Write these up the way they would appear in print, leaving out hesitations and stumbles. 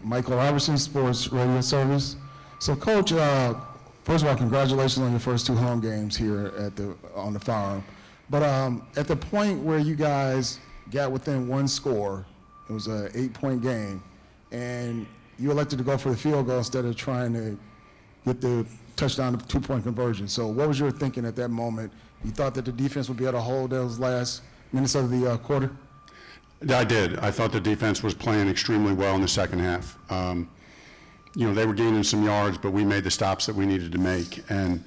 Michael Robertson, Sports Radio Service. So, Coach, first of all, congratulations on your first 2 home games here on the farm. But at the point where you guys got within 1 score, it was an 8-point game, and you elected to go for the field goal instead of trying to get the touchdown to 2-point conversion. So, what was your thinking at that moment? You thought that the defense would be able to hold those last minutes of the quarter? I did. I thought the defense was playing extremely well in the second half. They were gaining some yards, but we made the stops that we needed to make. And,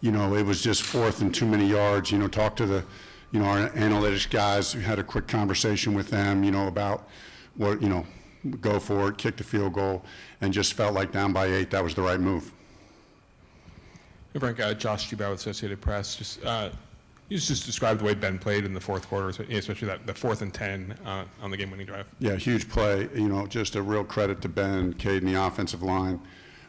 it was just 4th and too many yards. Talk to the, our analytics guys. We had a quick conversation with them, about what, go for it, kick the field goal, and just felt like down by 8, that was the right move. Hey, Frank, Josh Dubois with Associated Press. You just described the way Ben played in the fourth quarter, especially the 4th and 10 on the game-winning drive. Yeah, huge play. Just a real credit to Ben, Cade, and the offensive line.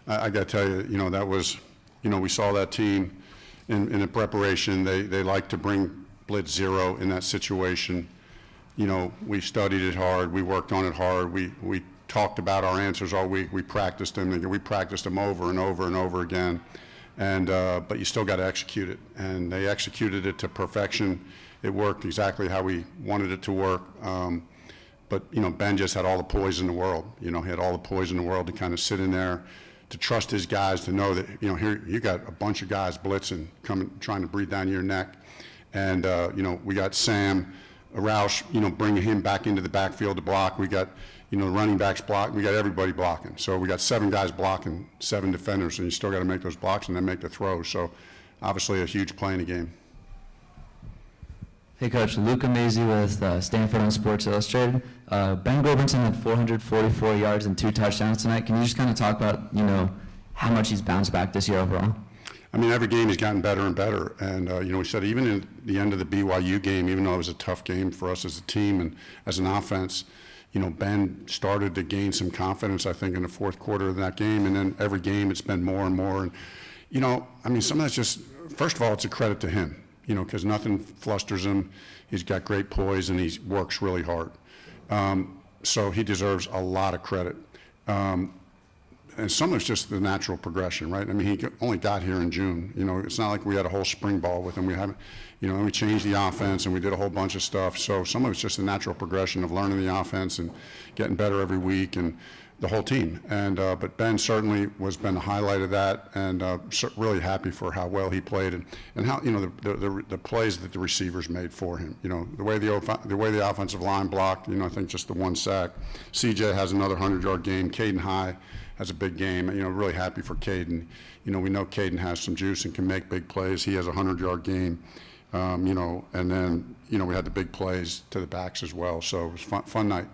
I got to tell you, that was, we saw that team in the preparation. They like to bring blitz 0 in that situation. We studied it hard. We worked on it hard. We talked about our answers all week. We practiced them. We practiced them over and over and over again. And but you still got to execute it, and they executed it to perfection. It worked exactly how we wanted it to work. But Ben just had all the poise in the world. He had all the poise in the world to kind of sit in there, to trust his guys, to know that here you got a bunch of guys blitzing, coming, trying to breathe down your neck, and we got Sam Roush, bringing him back into the backfield to block. We got the running backs block. We got everybody blocking. So we got 7 guys blocking, 7 defenders, and you still got to make those blocks and then make the throws. So obviously a huge play in the game. Hey, Coach. Luca Mazy with Stanford on Sports Illustrated. Ben Gilbertson had 444 yards and 2 touchdowns tonight. Can you just kind of talk about, how much he's bounced back this year overall? I mean, every game he's gotten better and better. And, we said even in the end of the BYU game, even though it was a tough game for us as a team and as an offense, Ben started to gain some confidence, I think, in the fourth quarter of that game. And then every game it's been more and more. And, some of that's just, first of all, it's a credit to him, because nothing flusters him. He's got great poise and he works really hard. So he deserves a lot of credit. And some of it's just the natural progression, right? I mean, he only got here in June. It's not like we had a whole spring ball with him. We haven't, and we changed the offense and we did a whole bunch of stuff. So some of it's just the natural progression of learning the offense and getting better every week, and the whole team. And but Ben certainly was been the highlight of that, and really happy for how well he played and how the plays that the receivers made for him. The way the offensive line blocked. I think just the 1 sack. CJ has another 100-yard game. Caden High has a big game. Really happy for Caden. We know Caden has some juice and can make big plays. He has a 100-yard game. And then we had the big plays to the backs as well. So it was fun night.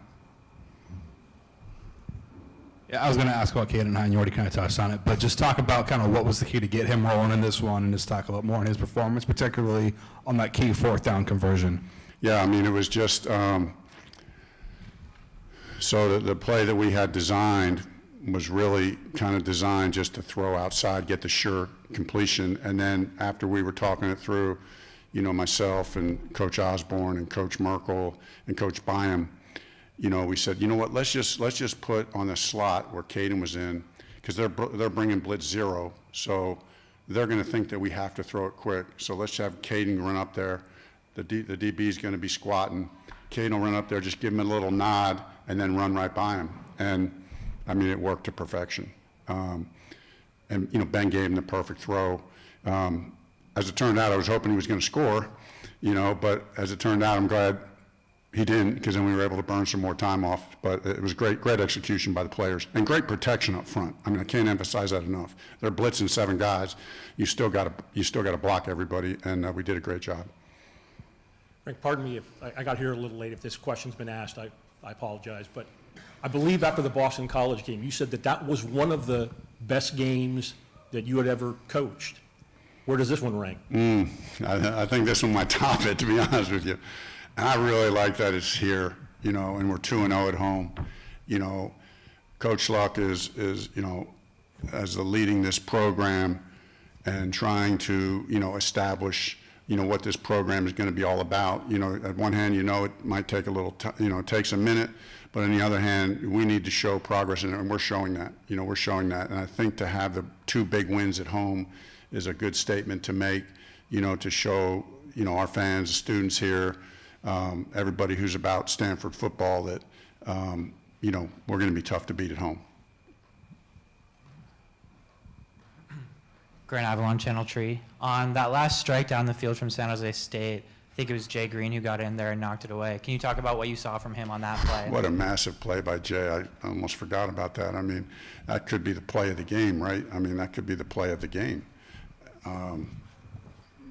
Yeah, I was going to ask about Caden High, and you already kind of touched on it, but just talk about kind of what was the key to get him rolling in this one, and just talk a lot more on his performance, particularly on that key 4th down conversion. Yeah, it was just so the play that we had designed was really kind of designed just to throw outside, get the sure completion, and then after we were talking it through, myself and Coach Osborne and Coach Merkel and Coach Byam, we said, what, let's just put on the slot where Caden was in, because they're bringing blitz 0, so they're going to think that we have to throw it quick. So let's have Caden run up there. The DB is going to be squatting. Caden will run up there, just give him a little nod, and then run right by him. And it worked to perfection. And Ben gave him the perfect throw. As it turned out, I was hoping he was going to score, but as it turned out, I'm glad he didn't, because then we were able to burn some more time off. But it was great execution by the players and great protection up front. I can't emphasize that enough. They're blitzing 7 guys. You still got to block everybody, and we did a great job. Frank, pardon me if I got here a little late. If this question's been asked, I apologize. But I believe after the Boston College game, you said that was one of the best games that you had ever coached. Where does this one rank? I think this one might top it, to be honest with you. And I really like that it's here, and we're 2-0 at home. Coach Luck is as the leading this program and trying to, establish, what this program is going to be all about. At one hand, it might take a little, it takes a minute, But on the other hand, we need to show progress, and we're showing that. We're showing that. And I think to have the 2 big wins at home is a good statement to make, to show, our fans, the students here, everybody who's about Stanford football that, we're going to be tough to beat at home. Grant Avalon, Channel Tree. On that last strike down the field from San Jose State, I think it was Jay Green who got in there and knocked it away. Can you talk about what you saw from him on that play? What a massive play by Jay. I almost forgot about that. I mean, that could be the play of the game, right? I mean, that could be the play of the game.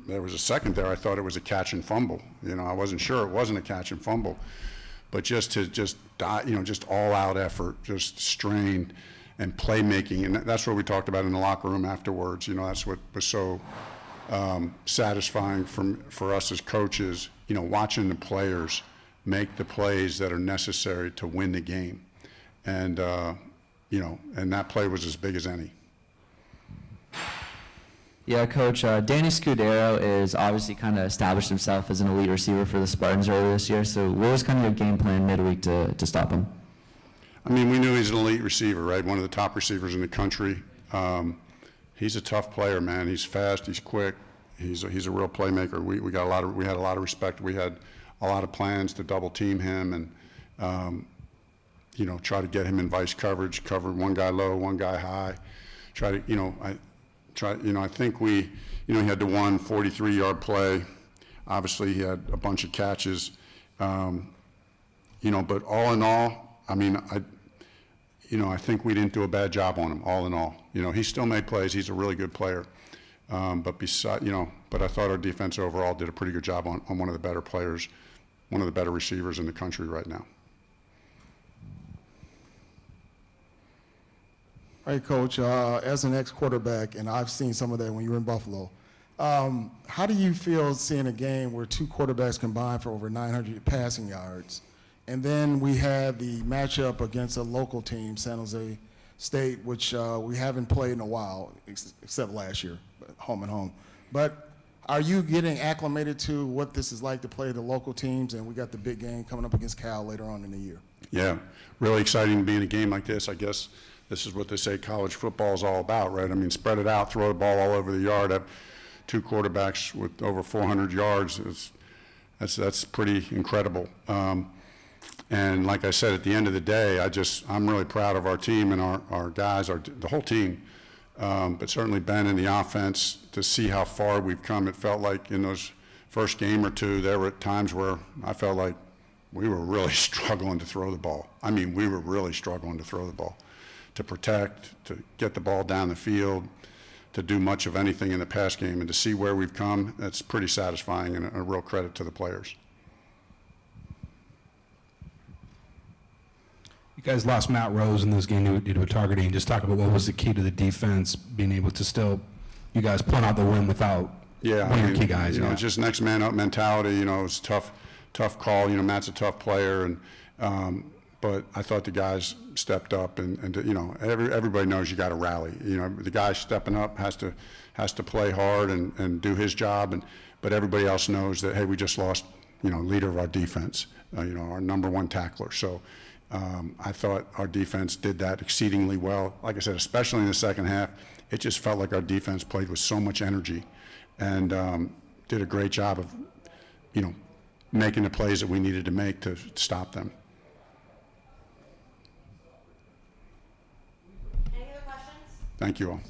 There was a second there, I thought it was a catch and fumble. I wasn't sure it wasn't a catch and fumble. But just die, just all-out effort, just strain and playmaking. And that's what we talked about in the locker room afterwards. That's what was so satisfying for us as coaches, watching the players make the plays that are necessary to win the game. And, and that play was as big as any. Yeah, Coach, Danny Scudero is obviously kind of established himself as an elite receiver for the Spartans earlier this year. So what was kind of your game plan midweek to stop him? I mean, we knew he's an elite receiver, right? One of the top receivers in the country. He's a tough player, man. He's fast. He's quick. He's a real playmaker. We had a lot of respect. We had a lot of plans to double team him and try to get him in vice coverage, cover one guy low, one guy high. I think he had the one 43-yard play. Obviously, he had a bunch of catches. But all in all, I mean, I think we didn't do a bad job on him. All in all, he still made plays. He's a really good player. But I thought our defense overall did a pretty good job on one of the better players, one of the better receivers in the country right now. All right, Coach, as an ex-quarterback, and I've seen some of that when you were in Buffalo, how do you feel seeing a game where 2 quarterbacks combined for over 900 passing yards, and then we had the matchup against a local team, San Jose State, which we haven't played in a while, except last year, home and home. But are you getting acclimated to what this is like to play the local teams, and we got the big game coming up against Cal later on in the year? Yeah, really exciting to be in a game like this. I guess this is what they say college football is all about, right? I mean, spread it out, throw the ball all over the yard. Have 2 quarterbacks with over 400 yards. That's pretty incredible. And like I said, at the end of the day, I'm really proud of our team and our guys, the whole team, but certainly Ben and the offense, to see how far we've come. It felt like in those first game or two, there were times where I felt like we were really struggling to throw the ball. I mean, we were really struggling to throw the ball, to protect, to get the ball down the field, to do much of anything in the pass game. And to see where we've come, that's pretty satisfying and a real credit to the players. You guys lost Matt Rose in this game due to a targeting. Just talk about what was the key to the defense being able to still, you guys pull out the win without one of your key guys. Just next man up mentality. It was a tough call. Matt's a tough player, and but I thought the guys stepped up, and everybody knows you got to rally. The guy stepping up has to play hard and do his job, but everybody else knows that, hey, we just lost leader of our defense, our number 1 tackler. So. I thought our defense did that exceedingly well. Like I said, especially in the second half, it just felt like our defense played with so much energy and did a great job of, making the plays that we needed to make to stop them. Any other questions? Thank you all.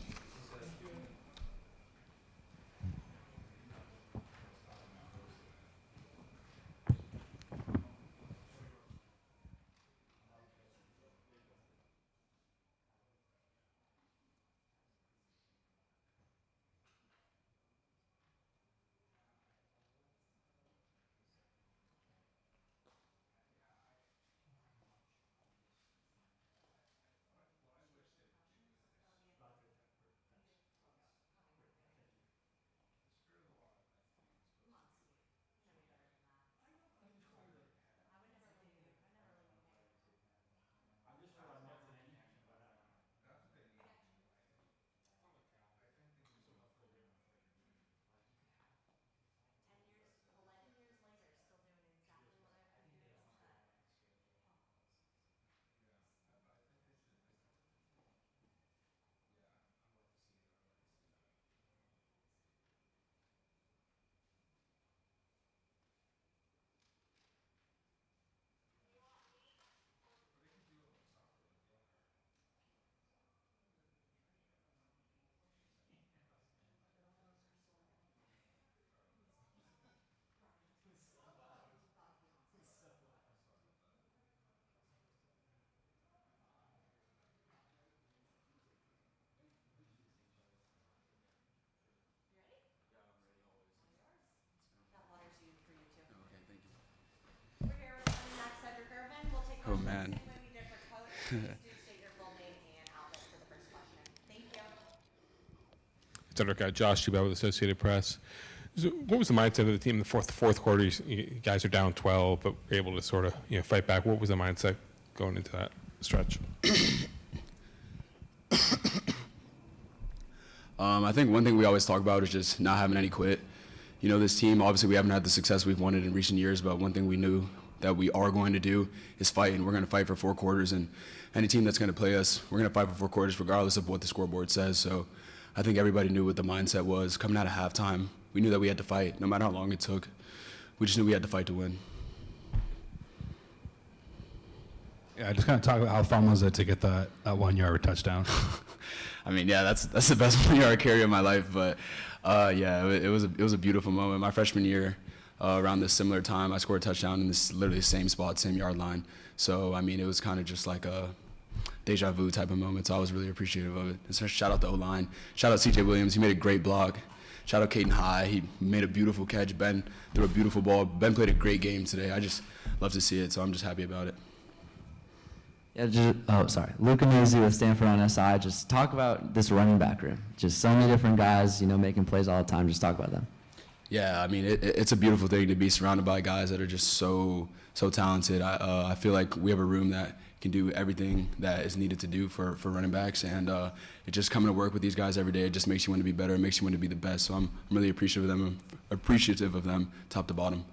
Oh, man. It's under Josh Dubow with Associated Press. So what was the mindset of the team in the fourth quarter? You guys are down 12, but were able to sort of fight back. What was the mindset going into that stretch? I think one thing we always talk about is just not having any quit. This team, obviously we haven't had the success we've wanted in recent years, but one thing we knew that we are going to do is fight, and we're going to fight for 4 quarters. And any team that's going to play us, we're going to fight for 4 quarters regardless of what the scoreboard says. So I think everybody knew what the mindset was coming out of halftime. We knew that we had to fight, no matter how long it took. We just knew we had to fight to win. Yeah, just kind of talk about how fun was it to get that 1-yard touchdown. I mean, yeah, that's the best 1-yard carry of my life. But yeah, it was a beautiful moment. My freshman year, around this similar time, I scored a touchdown in this literally the same spot, same yard line. So I mean, it was kind of just like a deja vu type of moment. So I was really appreciative of it. And shout out the O-line. Shout out C.J. Williams. He made a great block. Shout out Caden High. He made a beautiful catch. Ben threw a beautiful ball. Ben played a great game today. I just love to see it. So I'm just happy about it. Yeah, Luca Nuzzi with Stanford on SI. Just talk about this running back room. Just so many different guys, making plays all the time. Just talk about them. Yeah, I mean, it's a beautiful thing to be surrounded by guys that are just so talented. I feel like we have a room that can do everything that is needed to do for running backs, and it just coming to work with these guys every day, it just makes you want to be better, it makes you want to be the best. So I'm really appreciative of them, top to bottom.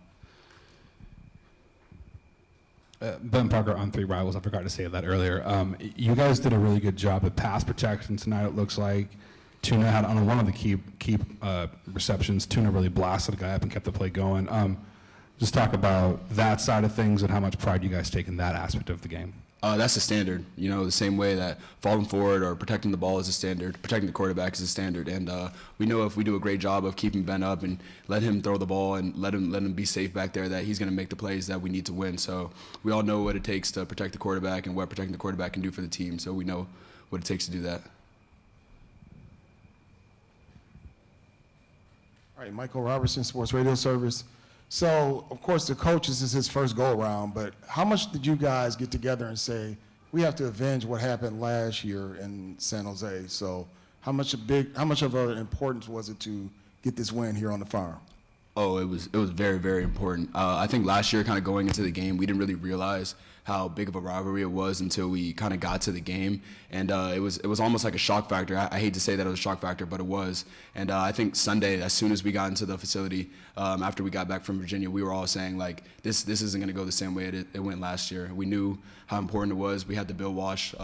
Ben Parker on 3 Rivals. I forgot to say that earlier. You guys did a really good job at pass protection tonight, it looks like. Tuna had on one of the key receptions, Tuna really blasted a guy up and kept the play going. Just talk about that side of things and how much pride you guys take in that aspect of the game. That's the standard. The same way that falling forward or protecting the ball is a standard, protecting the quarterback is a standard. And we know if we do a great job of keeping Ben up and let him throw the ball and let him be safe back there, that he's going to make the plays that we need to win. So we all know what it takes to protect the quarterback and what protecting the quarterback can do for the team. So we know what it takes to do that. All right, Michael Robertson, Sports Radio Service. So, of course, the coach, this is his first go-around, but how much did you guys get together and say, we have to avenge what happened last year in San Jose? So how much of an importance was it to get this win here on the farm? Oh, it was very, very important. I think last year, kind of going into the game, we didn't really realize how big of a rivalry it was until we kind of got to the game, and it was almost like a shock factor. I hate to say that it was a shock factor, but it was. And I think Sunday, as soon as we got into the facility, after we got back from Virginia, we were all saying like, this isn't going to go the same way it went last year. We knew how important it was. We had the Bill Walsh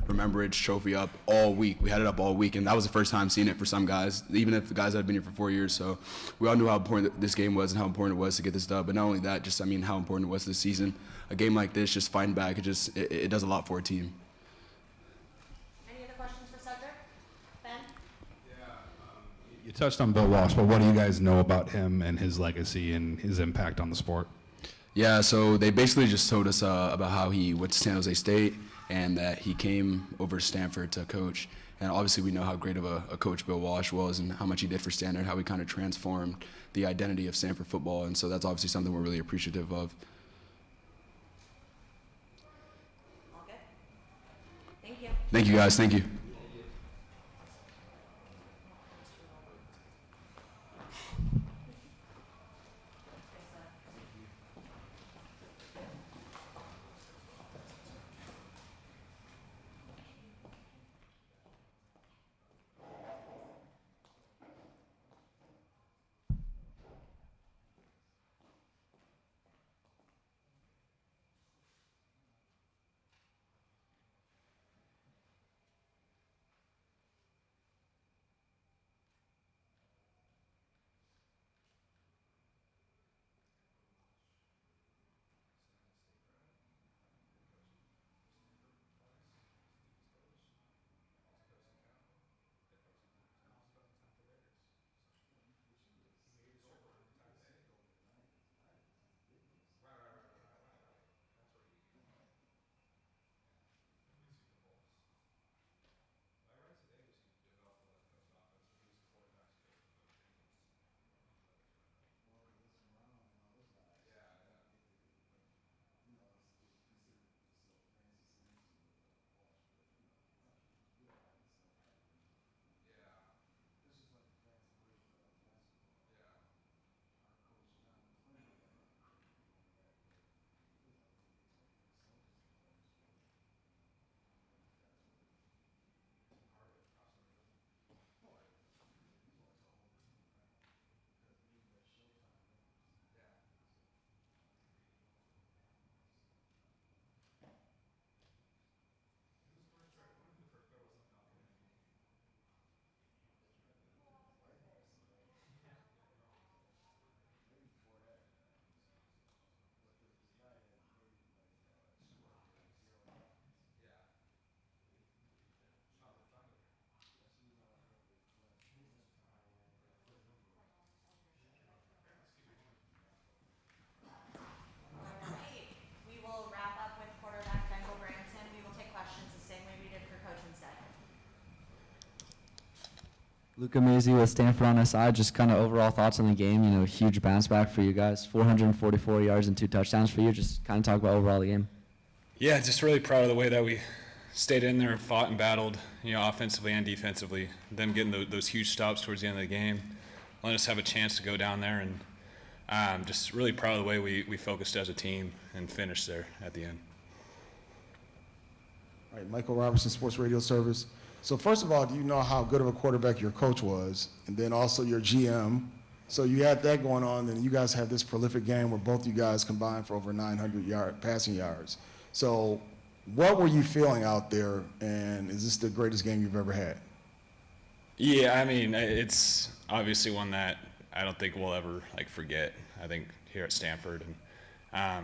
Remembrance Trophy up all week. We had it up all week, and that was the first time seeing it for some guys, even if the guys that have been here for 4 years. So we all knew how important this game was and how important it was to get this dub. But not only that, just how important it was this season. A game like this, just fighting back, it does a lot for a team. Any other questions for Cedric? Ben? You touched on Bill Walsh, but what do you guys know about him and his legacy and his impact on the sport? Yeah, so they basically just told us about how he went to San Jose State and that he came over to Stanford to coach. And obviously we know how great of a coach Bill Walsh was and how much he did for Stanford, how he kind of transformed the identity of Stanford football. And so that's obviously something we're really appreciative of. All good? Thank you. Thank you, guys. Thank you. Luca Mizzi with Stanford on SI. Just kind of overall thoughts on the game. You know, huge bounce back for you guys. 444 yards and 2 touchdowns for you. Just kind of talk about overall the game. Yeah, just really proud of the way that we stayed in there and fought and battled, you know, offensively and defensively. Them getting those huge stops towards the end of the game, letting us have a chance to go down there, and just really proud of the way we focused as a team and finished there at the end. All right, Michael Robertson, Sports Radio Service. So first of all, do you know how good of a quarterback your coach was, and then also your GM? So you had that going on, and you guys have this prolific game where both you guys combined for over 900 passing yards. So what were you feeling out there, and is this the greatest game you've ever had? Yeah, I mean, it's obviously one that I don't think we'll ever forget. I think here at Stanford, and I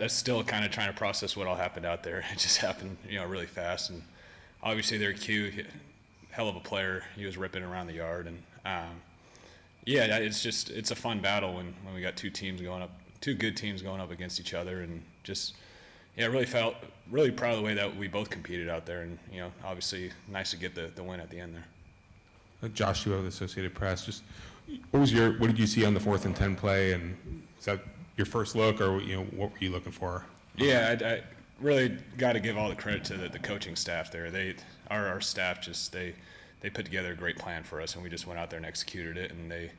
still kind of trying to process what all happened out there. It just happened, really fast, and obviously their Q, hell of a player. He was ripping around the yard, and it's a fun battle when we got two good teams going up against each other, and really proud of the way that we both competed out there, and obviously nice to get the win at the end there. Josh, you have the Associated Press. Just what did you see on the 4th and 10 play, and was that your first look, or what were you looking for? Yeah, I really got to give all the credit to the coaching staff there. Our staff they put together a great plan for us, and we just went out there and executed it, and they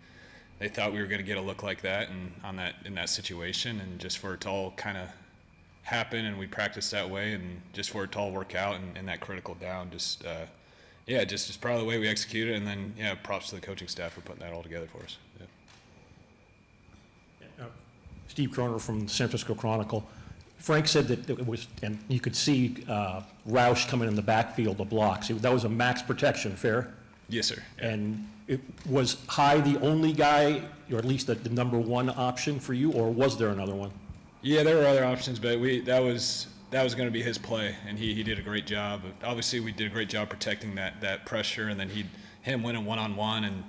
thought we were going to get a look like that and in that situation, and just for it to all kind of happen, and we practiced that way, and just for it to all work out and that critical down, just proud of the way we executed, and then props to the coaching staff for putting that all together for us. Yeah. Steve Kroner from the San Francisco Chronicle. Frank said that it was, and you could see Roush coming in the backfield of blocks. That was a max protection, fair? Yes, sir. Yeah. And was High the only guy, or at least the number one option for you, or was there another one? Yeah, there were other options, but that was going to be his play, and he did a great job. Obviously, we did a great job protecting that pressure, and then him winning one-on-one, and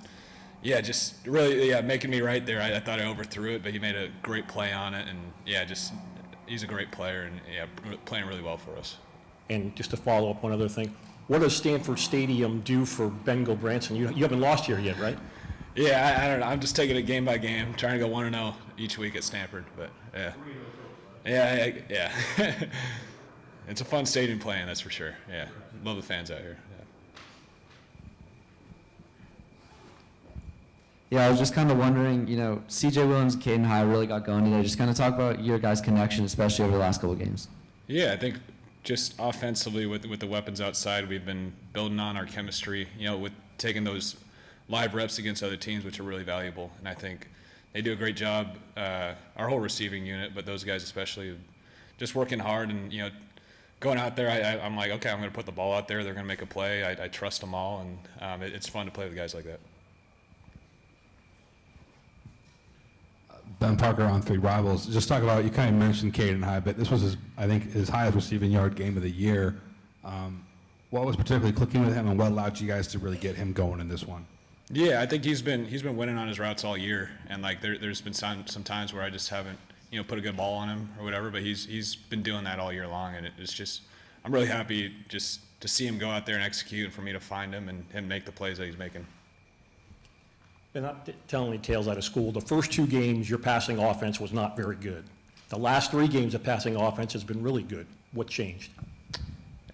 just really making me right there. I thought I overthrew it, but he made a great play on it, and he's a great player, and playing really well for us. And just to follow up one other thing, what does Stanford Stadium do for Ben Gobranson? You haven't lost here yet, right? Yeah, I don't know. I'm just taking it game by game, trying to go 1-0 each week at Stanford. But yeah. It's a fun stadium playing, that's for sure. Yeah, love the fans out here. Yeah, I was just kind of wondering, C.J. Williams and Caden High really got going today. Just kind of talk about your guys' connection, especially over the last couple of games. Yeah, I think just offensively with the weapons outside, we've been building on our chemistry, with taking those live reps against other teams, which are really valuable. And I think they do a great job, our whole receiving unit, but those guys especially, just working hard and, going out there, I'm like, okay, I'm going to put the ball out there. They're going to make a play. I trust them all, and it's fun to play with guys like that. Ben Parker on 3 Rivals. Just talk about, you kind of mentioned Caden High, but this was his highest receiving yard game of the year. What was particularly clicking with him, and what allowed you guys to really get him going in this one? Yeah, I think he's been winning on his routes all year, and there's been some times where I just haven't put a good ball on him or whatever, but he's been doing that all year long, and it's just, I'm really happy just to see him go out there and execute, and for me to find him and make the plays that he's making. And not telling any tales out of school, the first 2 games, your passing offense was not very good. The last 3 games of passing offense has been really good. What changed?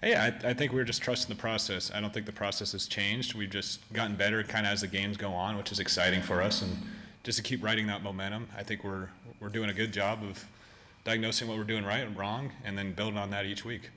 Yeah, I think we're just trusting the process. I don't think the process has changed. We've just gotten better kind of as the games go on, which is exciting for us. And just to keep riding that momentum, I think we're doing a good job of diagnosing what we're doing right and wrong, and then building on that each week.